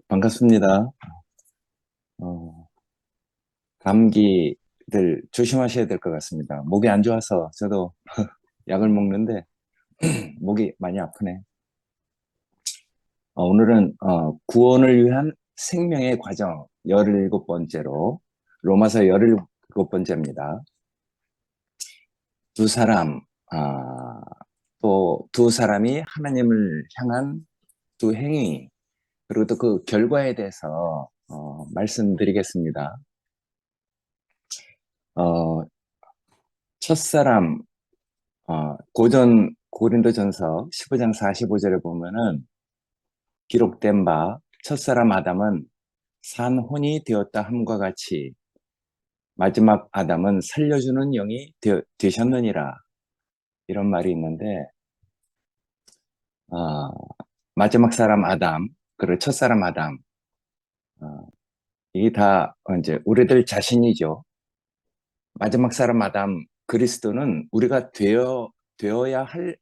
반갑습니다. 어, 감기들 조심하셔야 될 것 같습니다. 목이 안 좋아서 저도 약을 먹는데 목이 많이 아프네. 오늘은 구원을 위한 생명의 과정 17번째로 로마서 17번째입니다. 두 사람, 또 두 사람이 하나님을 향한 두 행위, 그리고 또 그 결과에 대해서 말씀드리겠습니다. 어, 첫사람 고린도전서 15장 45절에 보면은 기록된 바 첫사람 아담은 산혼이 되었다 함과 같이 마지막 아담은 살려주는 영이 되셨느니라, 이런 말이 있는데, 어, 마지막 사람 아담, 그리고 첫사람 아담, 어, 이게 다 이제 우리들 자신이죠. 마지막 사람 아담 그리스도는 우리가 되어야 할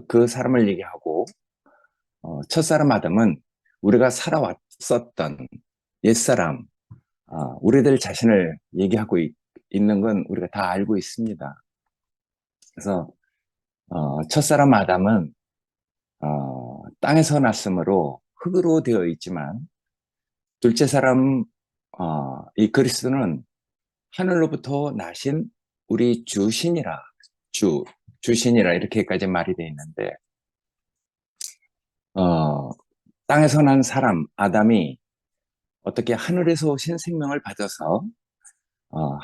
그 사람을 얘기하고, 첫사람 아담은 우리가 살아왔었던 옛사람, 우리들 자신을 얘기하고 있는 건 우리가 다 알고 있습니다. 그래서 첫사람 아담은 땅에서 났으므로 흙으로 되어 있지만, 둘째 사람 이 그리스도는 하늘로부터 나신 우리 주신이라, 주 주신이라 이렇게까지 말이 되어 있는데, 어, 땅에서 난 사람 아담이 어떻게 하늘에서 오신 생명을 받아서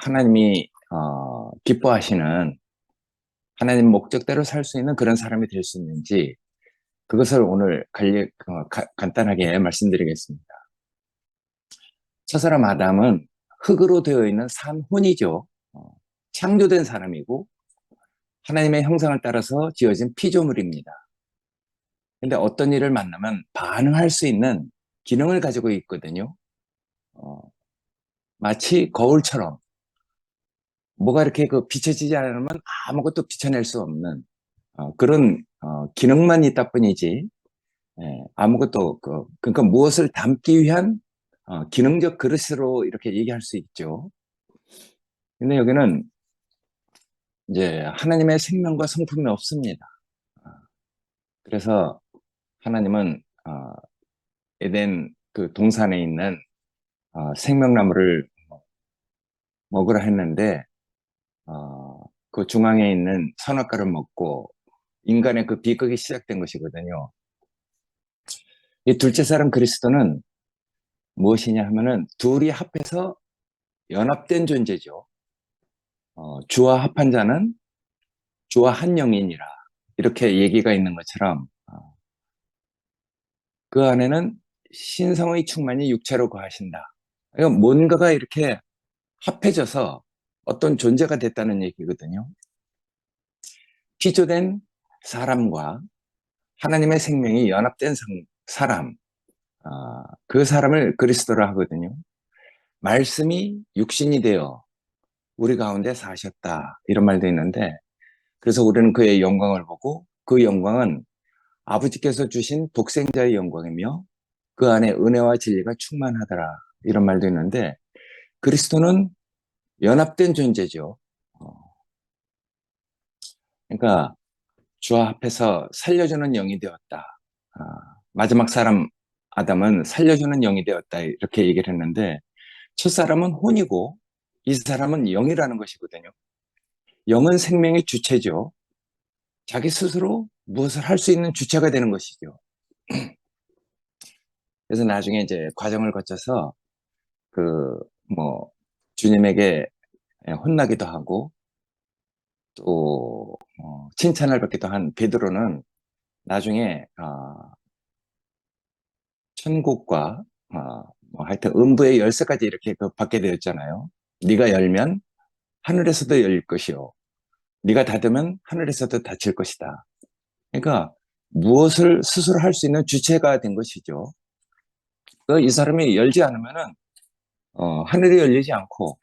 하나님이 기뻐하시는 하나님 목적대로 살 수 있는 그런 사람이 될 수 있는지, 그것을 오늘 간단하게 말씀드리겠습니다. 첫사람 아담은 흙으로 되어 있는 산혼이죠. 창조된 사람이고 하나님의 형상을 따라서 지어진 피조물입니다. 근데 어떤 일을 만나면 반응할 수 있는 기능을 가지고 있거든요. 어, 마치 거울처럼 뭐가 이렇게 비춰지지 않으면 아무것도 비춰낼 수 없는 그런 기능만 있다 뿐이지, 아무것도 그러니까 무엇을 담기 위한 기능적 그릇으로 이렇게 얘기할 수 있죠. 근데 여기는 이제 하나님의 생명과 성품이 없습니다. 어, 그래서 하나님은 에덴 그 동산에 있는 생명나무를 먹으라 했는데, 그 중앙에 있는 선악과를 먹고 인간의 그 비극이 시작된 것이거든요. 이 둘째 사람 그리스도는 무엇이냐 하면은 둘이 합해서 연합된 존재죠. 주와 합한 자는 주와 한 영이니라, 이렇게 얘기가 있는 것처럼 그 안에는 신성의 충만이 육체로 거하신다. 그러니까 뭔가가 이렇게 합해져서 어떤 존재가 됐다는 얘기거든요. 피조된 사람과 하나님의 생명이 연합된 사람, 그 사람을 그리스도라 하거든요. 말씀이 육신이 되어 우리 가운데 사셨다, 이런 말도 있는데, 그래서 우리는 그의 영광을 보고 그 영광은 아버지께서 주신 독생자의 영광이며 그 안에 은혜와 진리가 충만하더라, 이런 말도 있는데, 그리스도는 연합된 존재죠. 어, 그러니까 주와 합해서 살려주는 영이 되었다. 아, 마지막 사람 아담은 살려주는 영이 되었다, 이렇게 얘기를 했는데, 첫사람은 혼이고 이 사람은 영이라는 것이거든요. 영은 생명의 주체죠. 자기 스스로 무엇을 할 수 있는 주체가 되는 것이죠. 그래서 나중에 이제 과정을 거쳐서 그 뭐 주님에게 혼나기도 하고 또 칭찬을 받기도 한 베드로는 나중에 천국과 뭐 하여튼 음부의 열쇠까지 이렇게 받게 되었잖아요. 네가 열면 하늘에서도 열릴 것이요, 네가 닫으면 하늘에서도 닫힐 것이다. 그러니까 무엇을 스스로 할 수 있는 주체가 된 것이죠. 이 사람이 열지 않으면은 하늘이 열리지 않고,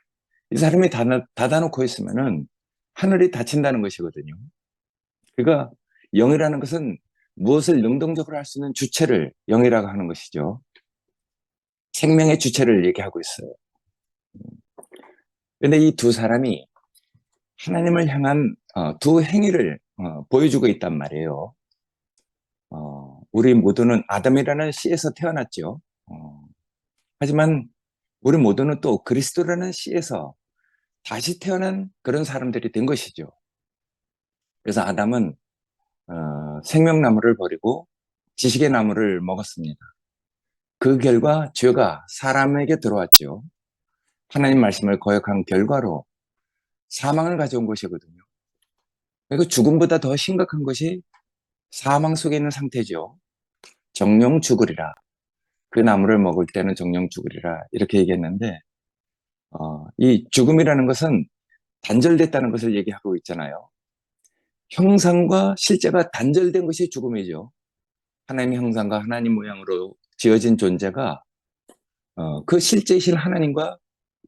이 사람이 닫아놓고 있으면은 하늘이 닫힌다는 것이거든요. 그러니까 영이라는 것은 무엇을 능동적으로 할 수 있는 주체를 영이라고 하는 것이죠. 생명의 주체를 얘기하고 있어요. 그런데 이 두 사람이 하나님을 향한 두 행위를 보여주고 있단 말이에요. 우리 모두는 아담이라는 씨에서 태어났죠. 하지만 우리 모두는 또 그리스도라는 씨에서 다시 태어난 그런 사람들이 된 것이죠. 그래서 아담은 생명나무를 버리고 지식의 나무를 먹었습니다. 그 결과 죄가 사람에게 들어왔죠. 하나님 말씀을 거역한 결과로 사망을 가져온 것이거든요. 그리고 죽음보다 더 심각한 것이 사망 속에 있는 상태죠. 정령 죽으리라. 그 나무를 먹을 때는 정령 죽으리라. 이렇게 얘기했는데 이 죽음이라는 것은 단절됐다는 것을 얘기하고 있잖아요. 형상과 실제가 단절된 것이 죽음이죠. 하나님 형상과 하나님 모양으로 지어진 존재가 그 실제이신 하나님과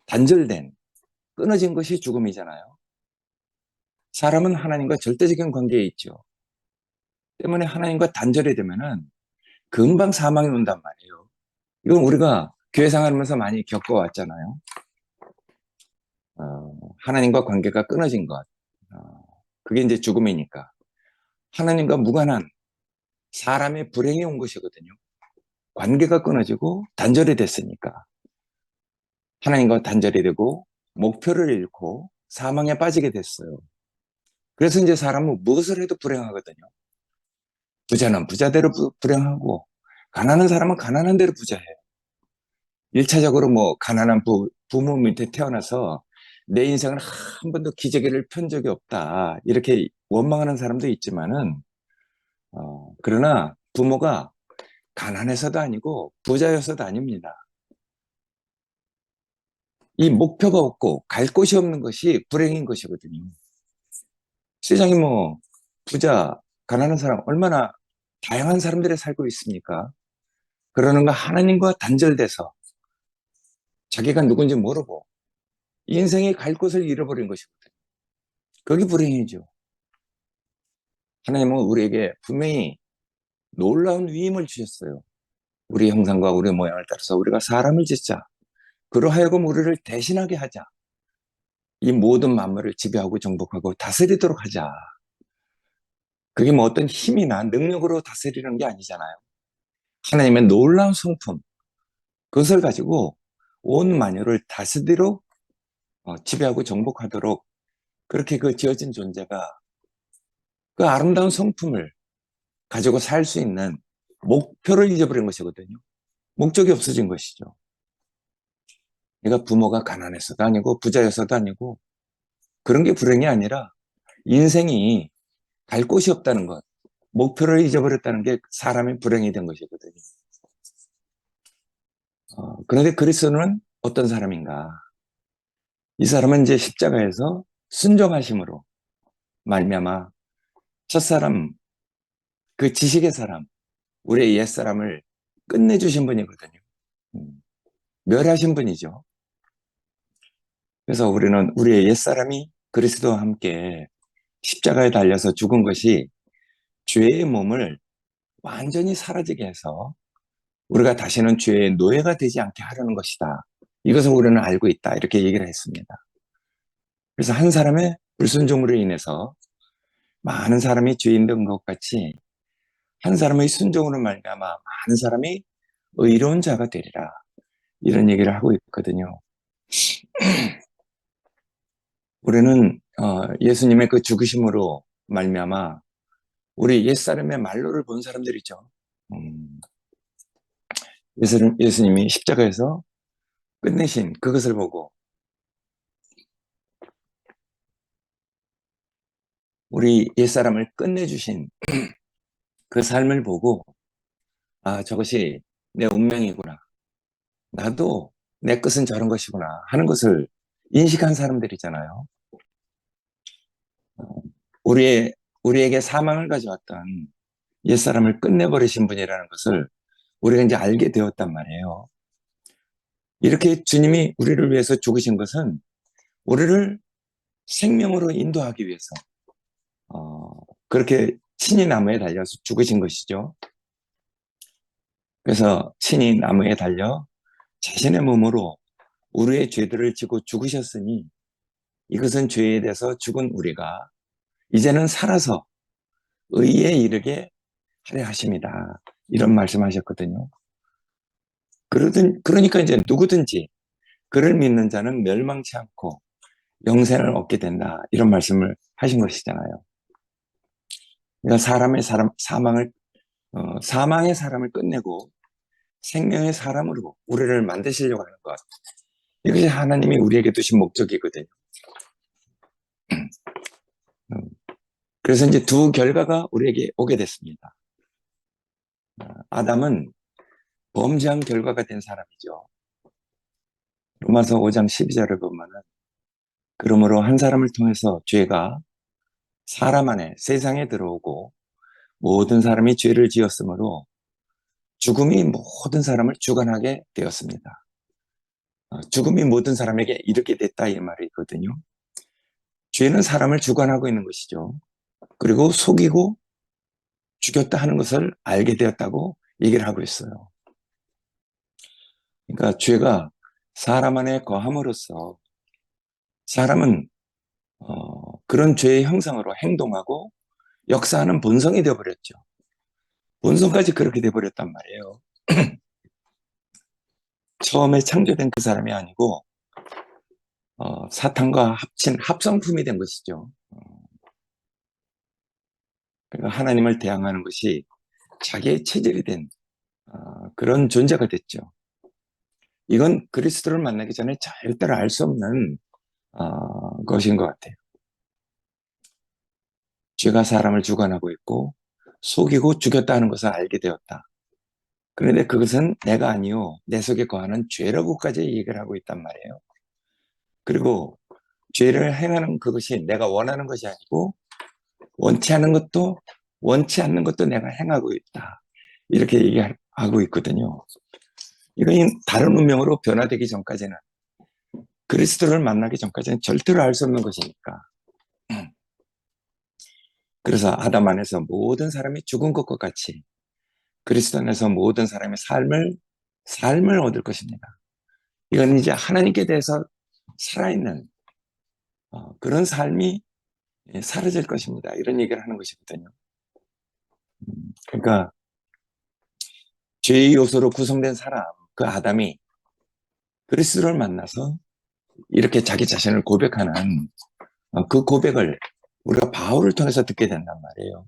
단절된, 끊어진 것이 죽음이잖아요. 사람은 하나님과 절대적인 관계에 있죠. 때문에 하나님과 단절이 되면은 금방 사망이 온단 말이에요. 이건 우리가 교회 생활하면서 많이 겪어왔잖아요. 하나님과 관계가 끊어진 것. 그게 이제 죽음이니까. 하나님과 무관한 사람의 불행이 온 것이거든요. 관계가 끊어지고 단절이 됐으니까. 하나님과 단절이 되고 목표를 잃고 사망에 빠지게 됐어요. 그래서 이제 사람은 무엇을 해도 불행하거든요. 부자는 부자대로 불행하고 가난한 사람은 가난한 대로 부자해요. 1차적으로 뭐 가난한 부모 밑에 태어나서 내 인생을 한 번도 기저귀를 편 적이 없다. 이렇게 원망하는 사람도 있지만은 그러나 부모가 가난해서도 아니고 부자여서도 아닙니다. 이 목표가 없고 갈 곳이 없는 것이 불행인 것이거든요. 세상에 뭐 부자, 가난한 사람 얼마나 다양한 사람들이 살고 있습니까? 그러는 거 하나님과 단절돼서 자기가 누군지 모르고 인생이 갈 곳을 잃어버린 것이거든요. 그게 불행이죠. 하나님은 우리에게 분명히 놀라운 위임을 주셨어요. 우리 형상과 우리 모양을 따라서 우리가 사람을 짓자. 그러하여금 우리를 대신하게 하자. 이 모든 만물을 지배하고 정복하고 다스리도록 하자. 그게 뭐 어떤 힘이나 능력으로 다스리는 게 아니잖아요. 하나님의 놀라운 성품, 그것을 가지고 온 만유를 다스리도록 지배하고 정복하도록 그렇게 그 지어진 존재가 그 아름다운 성품을 가지고 살 수 있는 목표를 잊어버린 것이거든요. 목적이 없어진 것이죠. 내가 부모가 가난해서도 아니고 부자여서도 아니고 그런 게 불행이 아니라 인생이 갈 곳이 없다는 것, 목표를 잊어버렸다는 게 사람의 불행이 된 것이거든요. 그런데 그리스도는 어떤 사람인가? 이 사람은 이제 십자가에서 순종하심으로 말미암아 첫사람, 그 지식의 사람, 우리의 옛사람을 끝내주신 분이거든요. 멸하신 분이죠. 그래서 우리는 우리의 옛사람이 그리스도와 함께 십자가에 달려서 죽은 것이 죄의 몸을 완전히 사라지게 해서 우리가 다시는 죄의 노예가 되지 않게 하려는 것이다. 이것을 우리는 알고 있다. 이렇게 얘기를 했습니다. 그래서 한 사람의 불순종으로 인해서 많은 사람이 죄인 된 것 같이 한 사람의 순종으로 말미암아 많은 사람이 의로운 자가 되리라. 이런 얘기를 하고 있거든요. 우리는 예수님의 그 죽으심으로 말미암아 우리 옛사람의 말로를 본 사람들이죠. 예수님이 십자가에서 끝내신 그것을 보고 우리 옛사람을 끝내주신 그 삶을 보고 저것이 내 운명이구나. 나도 내 끝은 저런 것이구나 하는 것을 인식한 사람들이잖아요. 우리에게 사망을 가져왔던 옛사람을 끝내버리신 분이라는 것을 우리가 이제 알게 되었단 말이에요. 이렇게 주님이 우리를 위해서 죽으신 것은 우리를 생명으로 인도하기 위해서 그렇게 친히 나무에 달려서 죽으신 것이죠. 그래서 친히 나무에 달려 자신의 몸으로 우리의 죄들을 지고 죽으셨으니 이것은 죄에 대해서 죽은 우리가 이제는 살아서 의에 이르게 하려 하십니다. 이런 말씀하셨거든요. 그러니까 이제 누구든지 그를 믿는 자는 멸망치 않고 영생을 얻게 된다. 이런 말씀을 하신 것이잖아요. 그러니까 사망의 사람을 끝내고 생명의 사람으로 우리를 만드시려고 하는 것. 이것이 하나님이 우리에게 두신 목적이거든요. 그래서 이제 두 결과가 우리에게 오게 됐습니다. 아담은 범죄한 결과가 된 사람이죠. 로마서 5장 12절을 보면은 그러므로 한 사람을 통해서 죄가 사람 안에 세상에 들어오고 모든 사람이 죄를 지었으므로 죽음이 모든 사람을 주관하게 되었습니다. 죽음이 모든 사람에게 이르게 됐다 이 말이거든요. 죄는 사람을 주관하고 있는 것이죠. 그리고 속이고 죽였다 하는 것을 알게 되었다고 얘기를 하고 있어요. 그러니까 죄가 사람 안에 거함으로써 사람은 그런 죄의 형상으로 행동하고 역사하는 본성이 되어버렸죠. 본성까지 그렇게 되어버렸단 말이에요. 처음에 창조된 그 사람이 아니고 사탄과 합친 합성품이 된 것이죠. 그러니까 하나님을 대항하는 것이 자기의 체질이 된 그런 존재가 됐죠. 이건 그리스도를 만나기 전에 절대로 알 수 없는 것인 것 같아요. 죄가 사람을 주관하고 있고 속이고 죽였다 하는 것을 알게 되었다. 그런데 그것은 내가 아니요 내 속에 거하는 죄라고까지 얘기를 하고 있단 말이에요. 그리고 죄를 행하는 그것이 내가 원하는 것이 아니고 원치 않는 것도 내가 행하고 있다. 이렇게 얘기하고 있거든요. 이건 다른 운명으로 변화되기 전까지는 그리스도를 만나기 전까지는 절대로 알 수 없는 것이니까. 그래서 아담 안에서 모든 사람이 죽은 것과 같이 그리스도 안에서 모든 사람의 삶을 얻을 것입니다. 이건 이제 하나님께 대해서 살아있는 그런 삶이 사라질 것입니다. 이런 얘기를 하는 것이거든요. 그러니까 죄의 요소로 구성된 사람, 그 아담이 그리스도를 만나서 이렇게 자기 자신을 고백하는 그 고백을 우리가 바울을 통해서 듣게 된단 말이에요.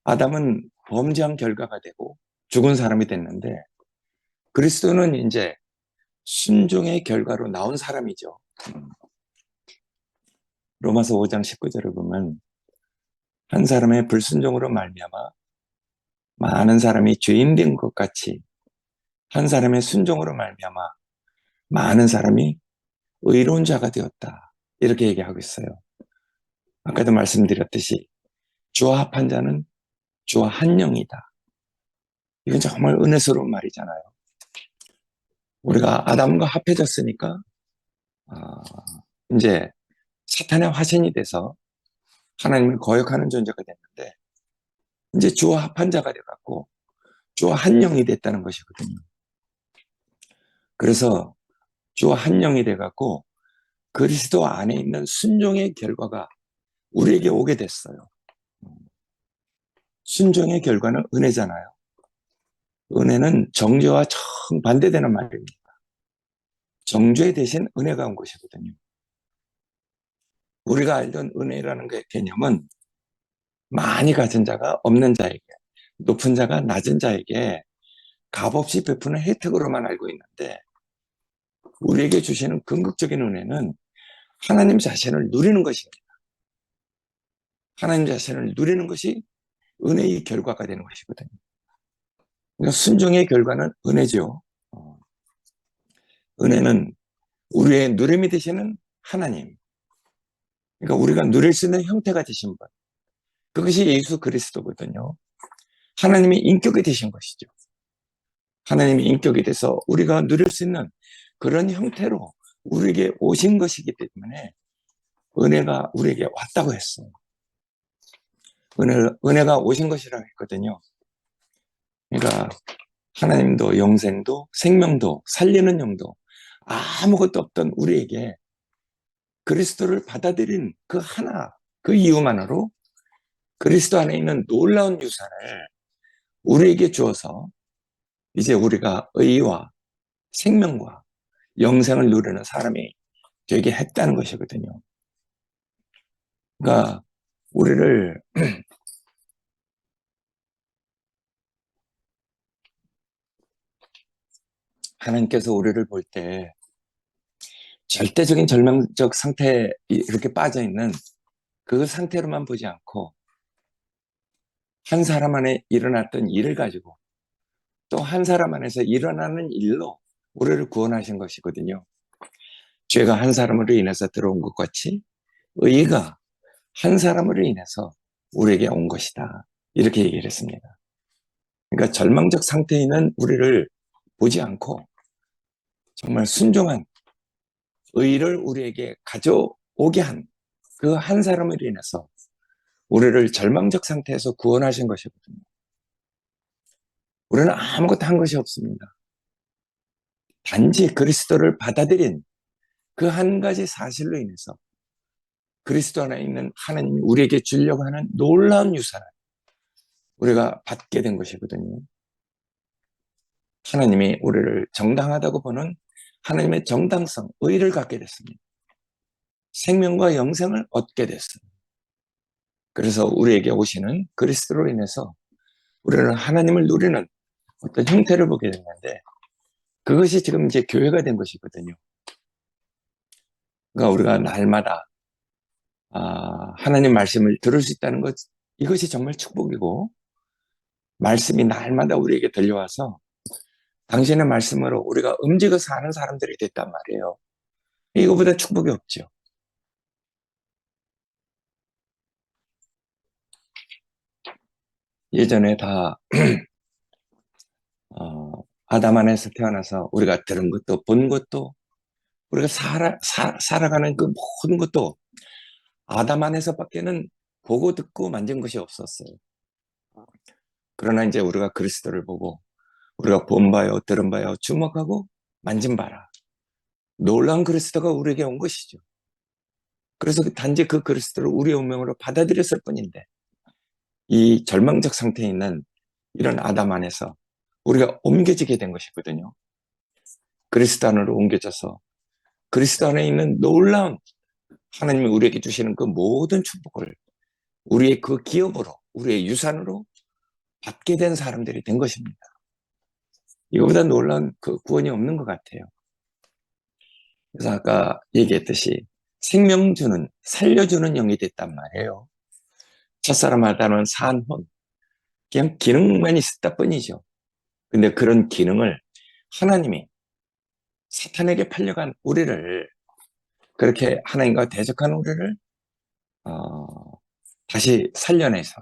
아담은 범죄한 결과가 되고 죽은 사람이 됐는데 그리스도는 이제 순종의 결과로 나온 사람이죠. 로마서 5장 19절을 보면 한 사람의 불순종으로 말미암아 많은 사람이 죄인 된 것 같이 한 사람의 순종으로 말미암아 많은 사람이 의로운 자가 되었다. 이렇게 얘기하고 있어요. 아까도 말씀드렸듯이 주와 합한 자는 주와 한 영이다. 이건 정말 은혜스러운 말이잖아요. 우리가 아담과 합해졌으니까 이제 사탄의 화신이 돼서 하나님을 거역하는 존재가 됐는데 이제 주와 합한 자가 돼갖고 주와 한 영이 됐다는 것이거든요. 그래서 주와 한 영이 돼갖고 그리스도 안에 있는 순종의 결과가 우리에게 오게 됐어요. 순종의 결과는 은혜잖아요. 은혜는 정죄와 정반대되는 말입니다. 정죄 대신 은혜가 온 것이거든요. 우리가 알던 은혜라는 그 개념은 많이 가진 자가 없는 자에게, 높은 자가 낮은 자에게 값없이 베푸는 혜택으로만 알고 있는데 우리에게 주시는 궁극적인 은혜는 하나님 자신을 누리는 것입니다. 하나님 자신을 누리는 것이 은혜의 결과가 되는 것이거든요. 그러니까 순종의 결과는 은혜죠. 은혜는 우리의 누림이 되시는 하나님. 그러니까 우리가 누릴 수 있는 형태가 되신 분. 그것이 예수 그리스도거든요. 하나님이 인격이 되신 것이죠. 하나님이 인격이 돼서 우리가 누릴 수 있는 그런 형태로 우리에게 오신 것이기 때문에 은혜가 우리에게 왔다고 했어요. 은혜가 오신 것이라고 했거든요. 그러니까 하나님도 영생도 생명도 살리는 영도 아무것도 없던 우리에게 그리스도를 받아들인 그 하나, 그 이유만으로 그리스도 안에 있는 놀라운 유산을 우리에게 주어서 이제 우리가 의와 생명과 영생을 누리는 사람이 되게 했다는 것이거든요. 그러니까 우리를 하나님께서 우리를 볼 때 절대적인 절망적 상태에 이렇게 빠져 있는 그 상태로만 보지 않고 한 사람 안에 일어났던 일을 가지고 또 한 사람 안에서 일어나는 일로 우리를 구원하신 것이거든요. 죄가 한 사람으로 인해서 들어온 것 같이 의가 한 사람으로 인해서 우리에게 온 것이다. 이렇게 얘기를 했습니다. 그러니까 절망적 상태에 있는 우리를 보지 않고 정말 순종한 의를 우리에게 가져오게 한 그 한 사람으로 인해서 우리를 절망적 상태에서 구원하신 것이거든요. 우리는 아무것도 한 것이 없습니다. 단지 그리스도를 받아들인 그 한 가지 사실로 인해서 그리스도 안에 있는 하나님이 우리에게 주려고 하는 놀라운 유산을 우리가 받게 된 것이거든요. 하나님이 우리를 정당하다고 보는 하나님의 정당성, 의를 갖게 됐습니다. 생명과 영생을 얻게 됐습니다. 그래서 우리에게 오시는 그리스도로 인해서 우리는 하나님을 누리는 어떤 형태를 보게 됐는데 그것이 지금 이제 교회가 된 것이거든요. 그러니까 우리가 날마다 하나님 말씀을 들을 수 있다는 것, 이것이 정말 축복이고 말씀이 날마다 우리에게 들려와서 당신의 말씀으로 우리가 움직여 사는 사람들이 됐단 말이에요. 이거보다 축복이 없죠. 예전에 다 아담 안에서 태어나서 우리가 들은 것도 본 것도 우리가 살아가는 그 모든 것도 아담 안에서밖에는 보고 듣고 만진 것이 없었어요. 그러나 이제 우리가 그리스도를 보고 우리가 본 바요, 들은 바요, 주목하고 만진 바라. 놀라운 그리스도가 우리에게 온 것이죠. 그래서 단지 그 그리스도를 우리의 운명으로 받아들였을 뿐인데 이 절망적 상태에 있는 이런 아담 안에서 우리가 옮겨지게 된 것이거든요. 그리스도 안으로 옮겨져서 그리스도 안에 있는 놀라운 하나님이 우리에게 주시는 그 모든 축복을 우리의 그 기업으로, 우리의 유산으로 받게 된 사람들이 된 것입니다. 이거보다 놀라운 그 구원이 없는 것 같아요. 그래서 아까 얘기했듯이 생명 주는, 살려주는 영이 됐단 말이에요. 첫사람 아담은 산혼, 그냥 기능만 있었다 뿐이죠. 근데 그런 기능을 하나님이 사탄에게 팔려간 우리를, 그렇게 하나님과 대적한 우리를 어, 다시 살려내서,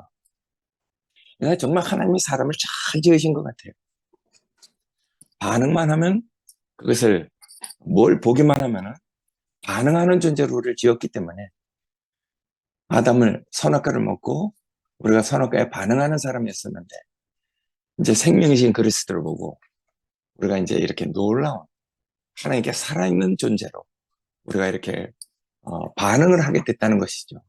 정말 하나님이 사람을 잘 지으신 것 같아요. 반응만 하면, 그것을 뭘 보기만 하면 반응하는 존재로 우리를 지었기 때문에 아담을 선악과를 먹고 우리가 선악과에 반응하는 사람이었었는데 이제 생명이신 그리스도를 보고 우리가 이제 이렇게 놀라운 하나님께 살아있는 존재로 우리가 이렇게 반응을 하게 됐다는 것이죠.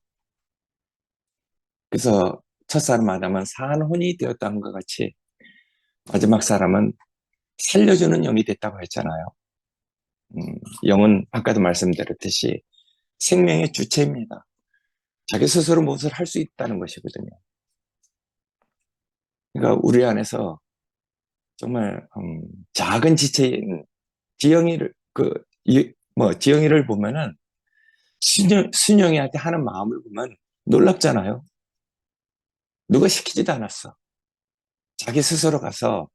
그래서 첫사람 아담은 산혼이 되었다는 것 같이 마지막 사람은 살려주는 영이 됐다고 했잖아요. 영은 아까도 말씀드렸듯이 생명의 주체입니다. 자기 스스로 무엇을 할 수 있다는 것이거든요. 그러니까 우리 안에서 정말 작은 지체인 지영이를 지영이를 보면은 순영이한테 하는 마음을 보면 놀랍잖아요. 누가 시키지도 않았어. 자기 스스로 가서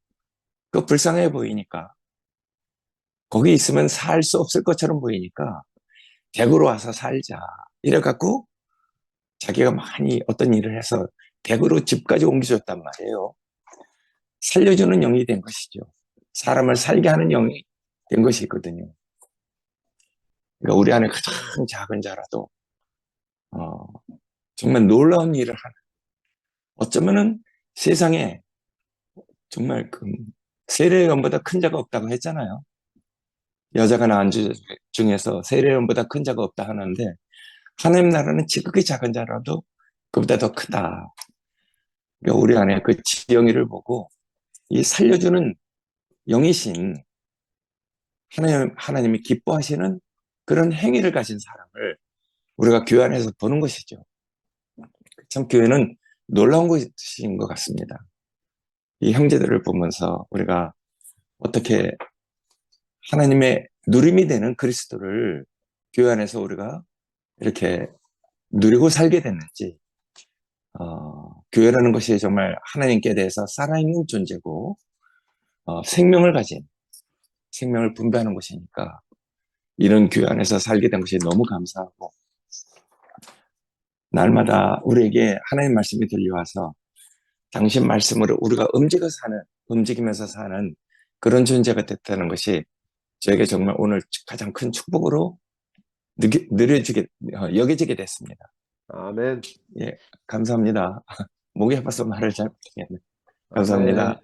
그 불쌍해 보이니까 거기 있으면 살 수 없을 것처럼 보이니까 댁으로 와서 살자. 이래갖고 자기가 많이 어떤 일을 해서 댁으로 집까지 옮겨줬단 말이에요. 살려주는 영이 된 것이죠. 사람을 살게 하는 영이 된 것이 있거든요. 그러니까 우리 안에 가장 작은 자라도 어, 정말 놀라운 일을 하는, 어쩌면은 세상에 정말 세례요한보다 큰 자가 없다고 했잖아요. 여자가 낳은 주 중에서 세례요한보다 큰 자가 없다 하는데 하나님 나라는 지극히 작은 자라도 그보다 더 크다. 그러니까 우리 안에 그 지영이를 보고 이 살려주는 영이신 하나님이 기뻐하시는 그런 행위를 가진 사람을 우리가 교회 안에서 보는 것이죠. 참 교회는 놀라운 것인 것 같습니다. 이 형제들을 보면서 우리가 어떻게 하나님의 누림이 되는 그리스도를 교회 안에서 우리가 이렇게 누리고 살게 됐는지, 교회라는 것이 정말 하나님께 대해서 살아있는 존재고, 생명을 가진, 생명을 분배하는 곳이니까, 이런 교회 안에서 살게 된 것이 너무 감사하고, 날마다 우리에게 하나님 말씀이 들려와서, 당신 말씀으로 우리가 움직이면서 사는 그런 존재가 됐다는 것이 저에게 정말 오늘 가장 큰 축복으로 여겨지게 됐습니다. 아멘. 예, 감사합니다. 목이 아파서 말을 잘 못하겠네. 아멘. 감사합니다.